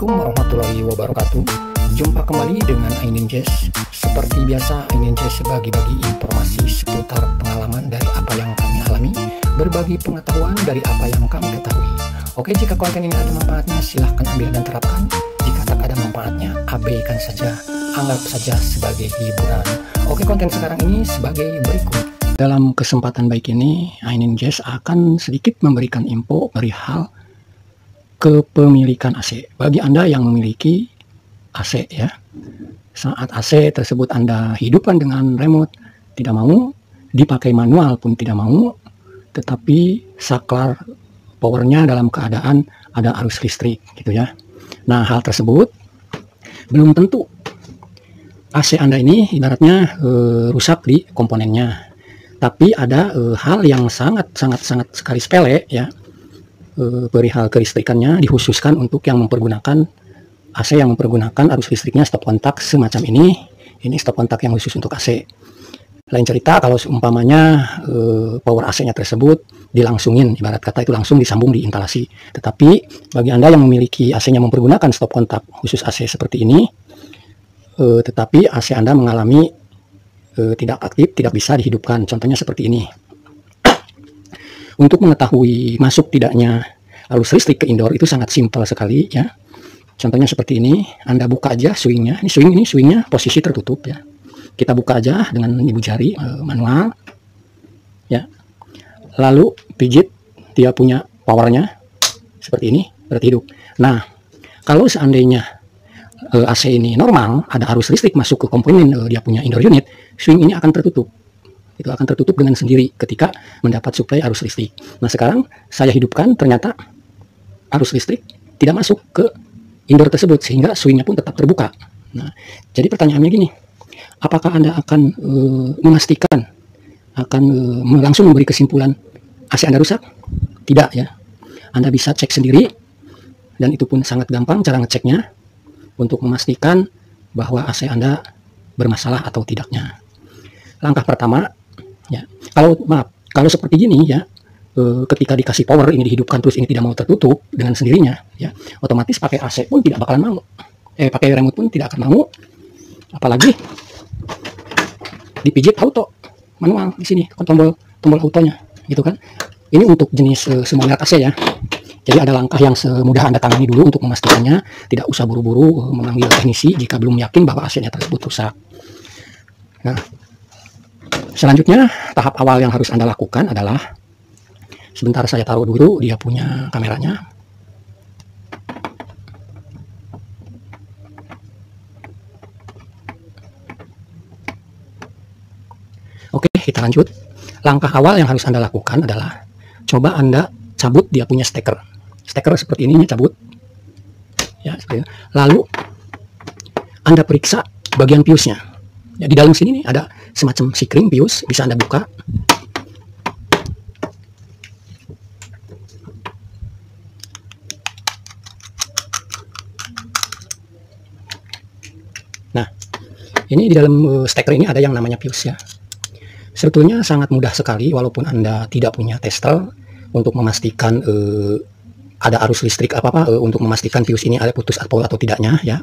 Assalamualaikum warahmatullahi wabarakatuh. Jumpa kembali dengan Ainin Jazz. Seperti biasa, Ainin Jazz bagi-bagi informasi seputar pengalaman dari apa yang kami alami, berbagi pengetahuan dari apa yang kami ketahui. Oke, jika konten ini ada manfaatnya, silahkan ambil dan terapkan. Jika tak ada manfaatnya, abaikan saja, anggap saja sebagai hiburan. Oke, konten sekarang ini sebagai berikut. Dalam kesempatan baik ini, Ainin Jazz akan sedikit memberikan info perihal kepemilikan AC. Bagi Anda yang memiliki AC ya, saat AC tersebut Anda hidupkan dengan remote, tidak mau, dipakai manual pun tidak mau, tetapi saklar powernya dalam keadaan ada arus listrik gitu ya. Nah, hal tersebut belum tentu AC Anda ini ibaratnya rusak di komponennya. Tapi ada hal yang sangat sekali sepele ya, perihal kelistrikannya dikhususkan untuk yang mempergunakan AC yang mempergunakan arus listriknya stop kontak semacam ini. Ini stop kontak yang khusus untuk AC. Lain cerita kalau seumpamanya power AC-nya tersebut dilangsungin, ibarat kata itu langsung disambung di instalasi. Tetapi bagi Anda yang memiliki AC-nya mempergunakan stop kontak khusus AC seperti ini, tetapi AC Anda mengalami tidak aktif, tidak bisa dihidupkan. Contohnya seperti ini. Untuk mengetahui masuk tidaknya arus listrik ke indoor itu sangat simpel sekali ya. Contohnya seperti ini, Anda buka aja swingnya. Ini swingnya posisi tertutup ya. Kita buka aja dengan ibu jari manual ya. Lalu pijit, dia punya powernya seperti ini, berarti hidup. Nah, kalau seandainya AC ini normal, ada arus listrik masuk ke komponen dia punya indoor unit, swing ini akan tertutup. Itu akan tertutup dengan sendiri ketika mendapat suplai arus listrik. Nah, sekarang saya hidupkan, ternyata arus listrik tidak masuk ke indoor tersebut, sehingga swingnya pun tetap terbuka. Nah, jadi pertanyaannya gini, apakah Anda akan memastikan, akan langsung memberi kesimpulan AC Anda rusak? Tidak ya. Anda bisa cek sendiri, dan itu pun sangat gampang cara ngeceknya, untuk memastikan bahwa AC Anda bermasalah atau tidaknya. Langkah pertama, ya, kalau seperti gini ya, ketika dikasih power ini dihidupkan terus ini tidak mau tertutup dengan sendirinya, ya, otomatis pakai AC pun tidak bakalan mau, pakai remote pun tidak akan mau, apalagi dipijit auto manual di sini tombol autonya, gitu kan. Ini untuk jenis semua merek AC ya. Jadi ada langkah yang semudah Anda tangani dulu untuk memastikannya, tidak usah buru-buru memanggil teknisi jika belum yakin bahwa AC-nya tersebut rusak. Nah, selanjutnya tahap awal yang harus Anda lakukan adalah, sebentar saya taruh dulu dia punya kameranya. Oke, kita lanjut. Langkah awal yang harus Anda lakukan adalah coba Anda cabut dia punya steker. Steker seperti ini cabut. Ya, seperti ini. Lalu Anda periksa bagian fuse-nya. Ya, di dalam sini nih ada semacam sikring fuse, bisa Anda buka. Nah, ini di dalam steker ini ada yang namanya fuse ya. Sebetulnya sangat mudah sekali walaupun Anda tidak punya tester untuk memastikan ada arus listrik untuk memastikan fuse ini ada putus atau tidaknya ya.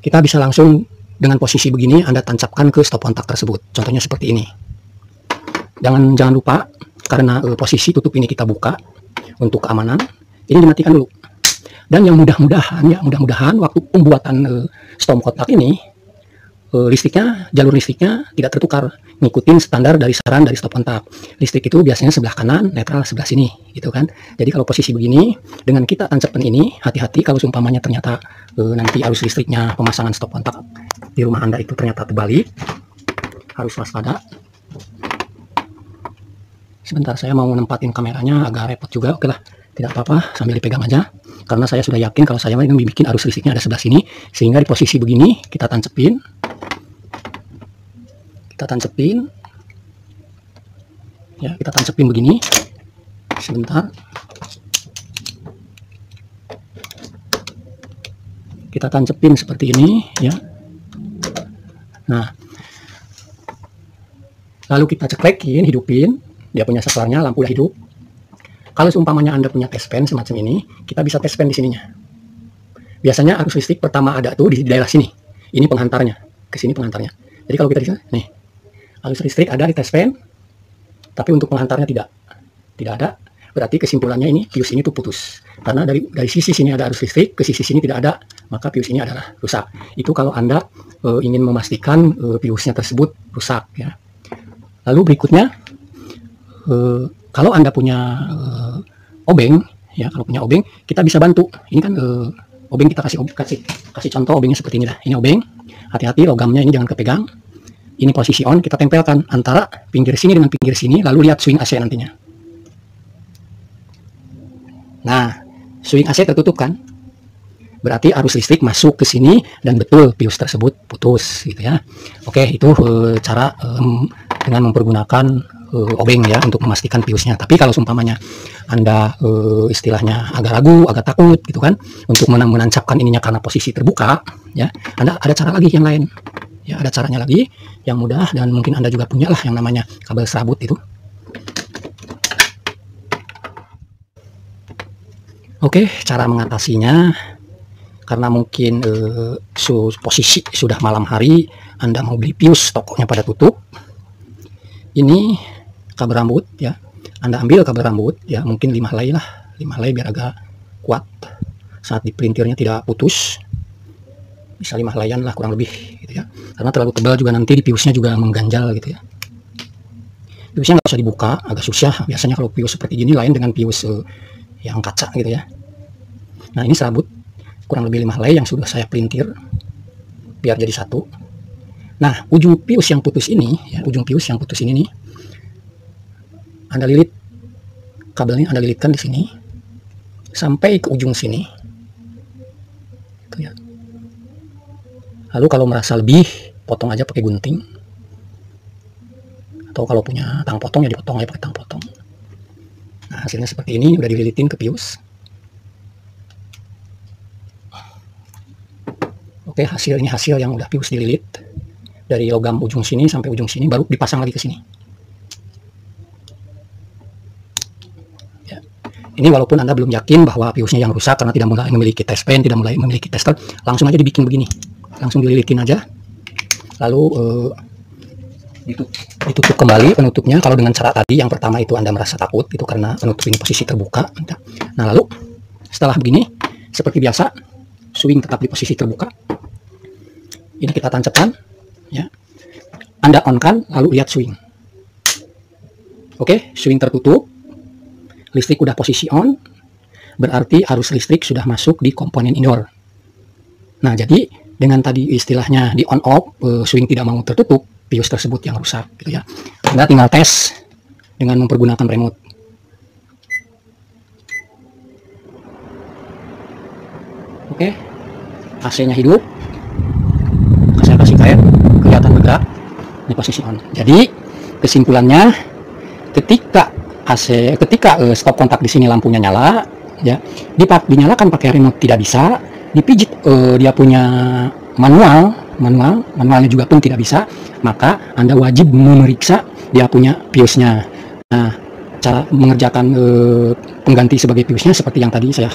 Kita bisa langsung dengan posisi begini Anda tancapkan ke stop kontak tersebut. Contohnya seperti ini. Jangan lupa, karena posisi tutup ini kita buka untuk keamanan, ini dimatikan dulu. Dan yang mudah-mudahan waktu pembuatan stop kontak ini jalur listriknya tidak tertukar, ngikutin standar dari saran dari stop kontak. Listrik itu biasanya sebelah kanan, netral sebelah sini, gitu kan. Jadi kalau posisi begini, dengan kita tancapkan ini, hati-hati kalau seumpamanya ternyata nanti arus listriknya pemasangan stop kontak di rumah Anda itu ternyata terbalik, harus waspada. Sebentar, saya mau nempatin kameranya, agak repot juga. Oke lah, tidak apa-apa, sambil dipegang aja. Karena saya sudah yakin kalau saya ingin bikin arus listriknya ada sebelah sini, sehingga di posisi begini kita tancepin. Ya, kita tancepin begini. Sebentar, kita tancepin seperti ini ya. Nah, lalu kita ceklekin, hidupin, dia punya saklarnya, lampu udah hidup. Kalau seumpamanya Anda punya test pen semacam ini, kita bisa test pen di sininya. biasanya arus listrik pertama ada tuh di daerah sini. Ini penghantarnya, ke sini penghantarnya. Jadi kalau kita lihat nih, arus listrik ada di test pan, tapi untuk penghantarnya tidak ada. Berarti kesimpulannya ini fuse ini tuh putus. Karena dari sisi sini ada arus listrik, ke sisi sini tidak ada, maka fuse ini adalah rusak. Itu kalau Anda ingin memastikan fuse-nya tersebut rusak ya. Lalu berikutnya, kalau Anda punya obeng ya, kalau punya obeng kita bisa bantu. Ini kan obeng kita kasih contoh obengnya seperti ini lah. Ini obeng, hati-hati logamnya ini jangan kepegang. Ini posisi on, kita tempelkan antara pinggir sini dengan pinggir sini, lalu lihat swing AC nantinya. Nah, swing AC tertutup kan? Berarti arus listrik masuk ke sini dan betul fuse tersebut putus gitu ya. Oke, itu cara dengan mempergunakan obeng ya untuk memastikan fuse-nya. Tapi kalau seumpamanya Anda istilahnya agak ragu, agak takut gitu kan untuk menancapkan ininya karena posisi terbuka ya, Anda ada cara lagi yang lain. Ya, ada caranya lagi yang mudah dan mungkin Anda juga punya lah yang namanya kabel serabut itu. Oke, cara mengatasinya karena mungkin posisi sudah malam hari, Anda mau beli fuse, tokonya pada tutup. Ini kabel rambut ya, Anda ambil kabel rambut ya, mungkin 5 helai lah, 5 helai biar agak kuat saat dipelintirnya tidak putus. Bisa 5 helaian lah kurang lebih gitu ya, karena terlalu tebal juga nanti di fuse-nya juga mengganjal gitu ya. Fuse-nya nggak usah dibuka, agak susah biasanya kalau fuse seperti ini, lain dengan fuse yang kaca gitu ya. Nah, ini serabut kurang lebih 5 helai yang sudah saya pelintir biar jadi satu. Nah, ujung fuse yang putus ini ya, ujung fuse yang putus ini nih, Anda lilit kabelnya, Anda lilitkan di sini sampai ke ujung sini tuh ya. Lalu kalau merasa lebih, potong aja pakai gunting, atau kalau punya tang potong ya dipotong aja pakai tang potong. Nah, hasilnya seperti ini, udah dililitin ke fuse. Oke, ini hasil yang udah fuse dililit dari logam ujung sini sampai ujung sini, baru dipasang lagi ke sini. Ya. Ini walaupun Anda belum yakin bahwa fuse-nya yang rusak karena tidak mulai memiliki test pan, tidak mulai memiliki tester, langsung aja dibikin begini, langsung dililitin aja, lalu ditutup kembali penutupnya. Kalau dengan cara tadi yang pertama itu Anda merasa takut itu karena penutup ini posisi terbuka. Nah, lalu setelah begini seperti biasa, swing tetap di posisi terbuka. Ini kita tancapkan ya. Anda on kan, lalu lihat swing. Oke, swing tertutup, listrik udah posisi on, berarti arus listrik sudah masuk di komponen indoor. Nah, jadi dengan tadi istilahnya di on off, swing tidak mau tertutup, fuse tersebut yang rusak gitu ya. Anda tinggal tes dengan mempergunakan remote. Oke, AC-nya hidup. Saya kasih kayak kelihatan bergerak, ini posisi on. Jadi kesimpulannya, ketika stop kontak di sini lampunya nyala ya, dinyalakan pakai remote tidak bisa, dipijit dia punya manualnya juga pun tidak bisa, maka Anda wajib memeriksa dia punya fuse-nya. Nah, cara mengerjakan pengganti sebagai fuse-nya seperti yang tadi saya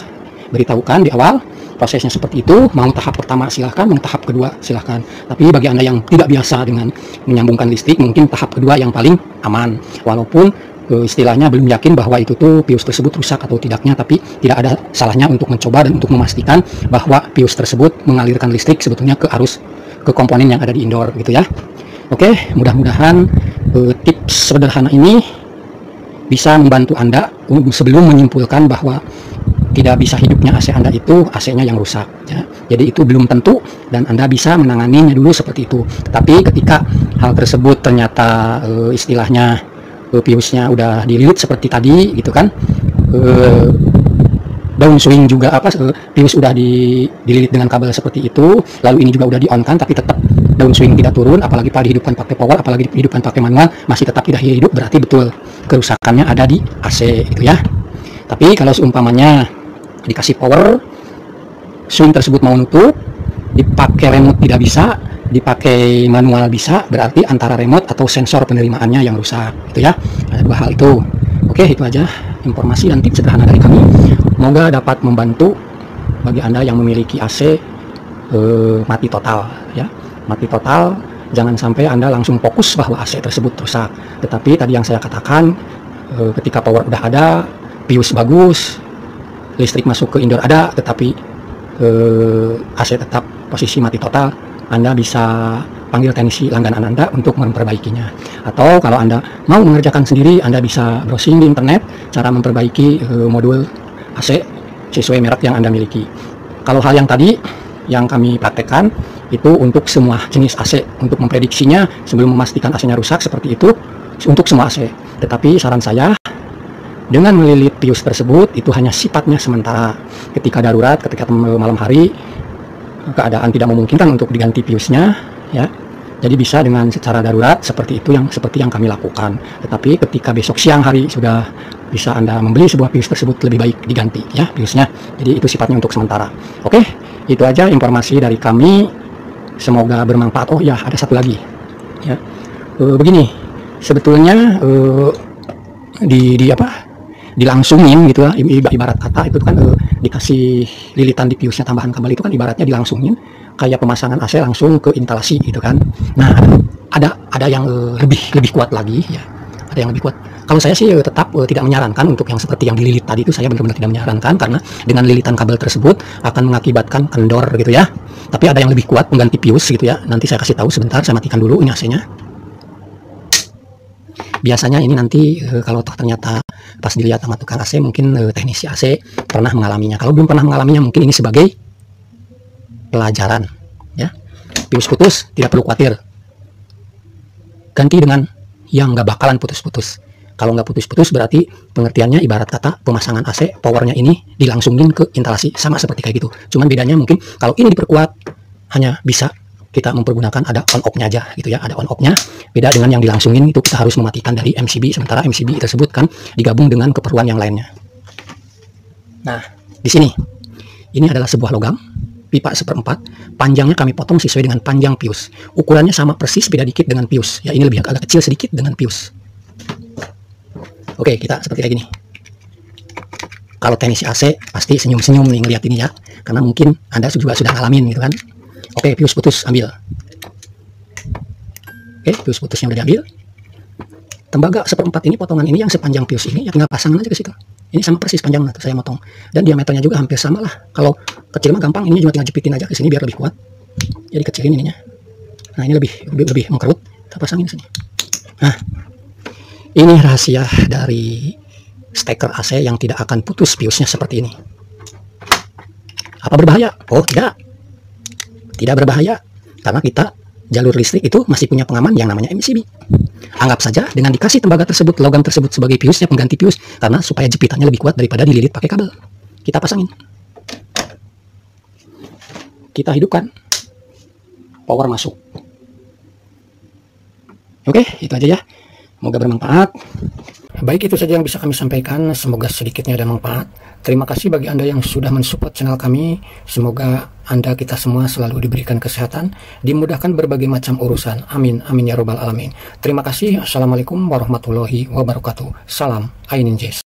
beritahukan di awal. Prosesnya seperti itu, mau tahap pertama silahkan, mau tahap kedua silahkan. Tapi bagi Anda yang tidak biasa dengan menyambungkan listrik, mungkin tahap kedua yang paling aman. Walaupun istilahnya belum yakin bahwa itu tuh fuse tersebut rusak atau tidaknya, tapi tidak ada salahnya untuk mencoba dan untuk memastikan bahwa fuse tersebut mengalirkan listrik sebetulnya ke komponen yang ada di indoor gitu ya. Oke, mudah-mudahan tips sederhana ini bisa membantu Anda sebelum menyimpulkan bahwa tidak bisa hidupnya AC Anda itu AC-nya yang rusak ya. Jadi itu belum tentu dan Anda bisa menanganinya dulu seperti itu. Tapi ketika hal tersebut ternyata istilahnya fuse-nya udah dililit seperti tadi gitu kan, downswing juga fuse udah dililit dengan kabel seperti itu, lalu ini juga udah di on kan, tapi tetap downswing tidak turun, apalagi pada dihidupkan pakai power, apalagi dihidupkan pakai manual masih tetap tidak hidup, berarti betul kerusakannya ada di AC gitu ya. Tapi kalau seumpamanya dikasih power, swing tersebut mau nutup, dipakai remote tidak bisa, dipakai manual bisa, berarti antara remote atau sensor penerimaannya yang rusak gitu ya. Ada dua hal itu. Oke, itu aja informasi dan tips sederhana dari kami. Semoga dapat membantu bagi Anda yang memiliki AC mati total ya. Mati total, jangan sampai Anda langsung fokus bahwa AC tersebut rusak. Tetapi tadi yang saya katakan, ketika power udah ada, pius bagus, listrik masuk ke indoor ada, tetapi AC tetap posisi mati total, Anda bisa panggil teknisi langganan Anda untuk memperbaikinya. Atau kalau Anda mau mengerjakan sendiri, Anda bisa browsing di internet cara memperbaiki modul AC sesuai merek yang Anda miliki. Kalau hal yang tadi yang kami praktekkan itu untuk semua jenis AC, untuk memprediksinya sebelum memastikan AC-nya rusak seperti itu untuk semua AC. Tetapi saran saya, dengan melilit pius tersebut itu hanya sifatnya sementara. Ketika darurat, ketika malam hari keadaan tidak memungkinkan untuk diganti piusnya ya, jadi bisa dengan secara darurat seperti itu, seperti yang kami lakukan. Tetapi ketika besok siang hari sudah bisa Anda membeli sebuah pius tersebut, lebih baik diganti ya piusnya. Jadi itu sifatnya untuk sementara. Oke, itu aja informasi dari kami, semoga bermanfaat. Oh ya, ada satu lagi ya, begini sebetulnya dilangsungin gitu lah, ibarat kata itu kan dikasih lilitan di piusnya, tambahan kabel itu kan ibaratnya dilangsungin kayak pemasangan AC langsung ke instalasi gitu kan. Nah, ada yang lebih kuat lagi ya, ada yang lebih kuat. Kalau saya sih tetap tidak menyarankan untuk yang seperti yang dililit tadi itu, saya benar-benar tidak menyarankan, karena dengan lilitan kabel tersebut akan mengakibatkan kendor gitu ya. Tapi ada yang lebih kuat pengganti pius gitu ya, nanti saya kasih tahu. Sebentar, saya matikan dulu ini AC-nya. Biasanya ini nanti kalau ternyata pas dilihat sama tukang AC, mungkin teknisi AC pernah mengalaminya. Kalau belum pernah mengalaminya, mungkin ini sebagai pelajaran ya. Pius putus, tidak perlu khawatir, ganti dengan yang nggak bakalan putus-putus. Kalau nggak putus-putus berarti pengertiannya ibarat kata pemasangan AC powernya ini dilangsungin ke instalasi, sama seperti kayak gitu. Cuman bedanya mungkin kalau ini diperkuat hanya bisa kita mempergunakan ada on off-nya aja gitu ya, ada on off-nya. Beda dengan yang dilangsungin itu kita harus mematikan dari MCB, sementara MCB tersebut kan digabung dengan keperluan yang lainnya. Nah, di sini ini adalah sebuah logam pipa 1/4, panjangnya kami potong sesuai dengan panjang pius. Ukurannya sama persis, beda dikit dengan pius. Ya, ini lebih agak kecil sedikit dengan pius. Oke, kita seperti kayak gini. Kalau teknisi AC pasti senyum-senyum nih ngeliat ini ya, karena mungkin Anda juga sudah ngalamin gitu kan. Oke, pius putus, ambil. Oke, pius putusnya udah diambil. Tembaga 1/4 ini, potongan ini yang sepanjang pius ini, ya tinggal pasangan aja ke situ. Ini sama persis panjangnya tuh saya motong. Dan diameternya juga hampir sama lah. Kalau kecil mah gampang, ini juga tinggal jepitin aja ke sini biar lebih kuat. Jadi kecilin ininya. Nah, ini lebih mengkerut. Kita pasangin sini. Nah, ini rahasia dari steker AC yang tidak akan putus piusnya seperti ini. Apa berbahaya? Oh, tidak. Tidak berbahaya, karena kita jalur listrik itu masih punya pengaman yang namanya MCB. Anggap saja dengan dikasih tembaga tersebut, logam tersebut sebagai piusnya, pengganti pius, karena supaya jepitannya lebih kuat daripada dililit pakai kabel. Kita pasangin, kita hidupkan, power masuk. Oke, itu aja ya, semoga bermanfaat. Baik, itu saja yang bisa kami sampaikan, semoga sedikitnya ada manfaat. Terima kasih bagi Anda yang sudah mensupport channel kami. Semoga Anda, kita semua selalu diberikan kesehatan, dimudahkan berbagai macam urusan. Amin, amin ya robbal alamin. Terima kasih. Assalamualaikum warahmatullahi wabarakatuh. Salam Ainin Jazz.